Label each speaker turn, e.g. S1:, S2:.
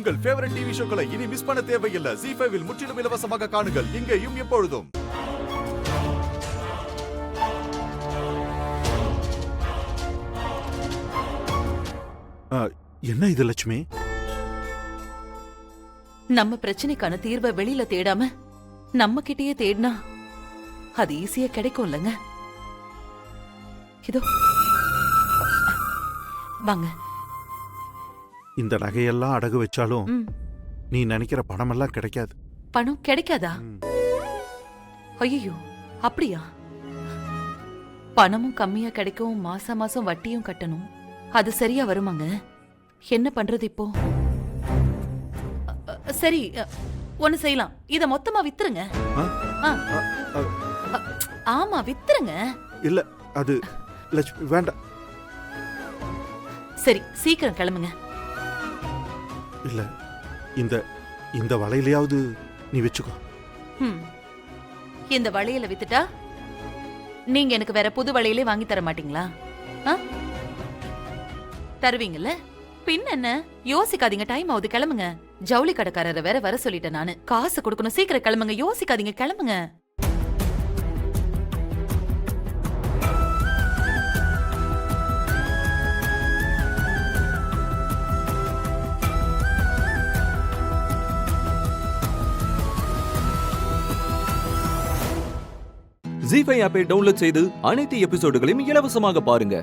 S1: உங்கள் favourite TV ஷோக்களை இனி miss பண்ண தேவையில்லை. ZEE5 இல் முற்றிலும் இலவசமாக காணுங்கள், இங்கேயும் எப்பொழுதும். என்ன இது லட்சுமி?
S2: நம்ம பிரச்சனைக்கான தீர்வை வெளியில தேடாம நம்ம கிட்டயே தேடினா அது ஈஸியா கிடைக்கும் இல்லங்க. இதோ வாங்க.
S1: இந்த நகையெல்லாம் அடகு வச்சாலும் நீ நினைக்கிற பணமெல்லாம் கிடைக்காது.
S2: பணம் கிடைக்காதா? ஐயோ, அப்படியா? பணமும் கம்மியா கிடைக்கும், மாசம் மாசம் வட்டியும் கட்டணும். அது சரியா வருமாங்க? என்ன பண்றது இப்போ? சரி, ஒண்ணு செய்யலாம். இத மொத்தமா வித்துருங்க. ஆமா, வித்துருங்க.
S1: இல்ல, அது லட்சுமி வேண்டாம்.
S2: சரி, சீக்கிரம் கிளம்புங்க.
S1: இல்ல, இந்த வளையலையாவது நீ வச்சுக்கோ.
S2: இந்த வளையல வித்துட்டா நீங்க எனக்கு வேற புது வளையலே வாங்கி தர மாட்டீங்களா? தருவீங்கல்ல? பின் என்ன, யோசிக்காதீங்க. டைம் ஆகுது, கிளம்புங்க. ஜவுளி கடைக்காரரை வேற வர சொல்லிட்டேன் நானு. காசு கொடுக்கணும், சீக்கிரம் கிளம்புங்க. யோசிக்காதீங்க, கிளம்புங்க.
S3: ZEE5 ஆப்பை டவுன்லோட் செய்து அனைத்து எபிசோடுகளையும் இலவசமாக பாருங்க.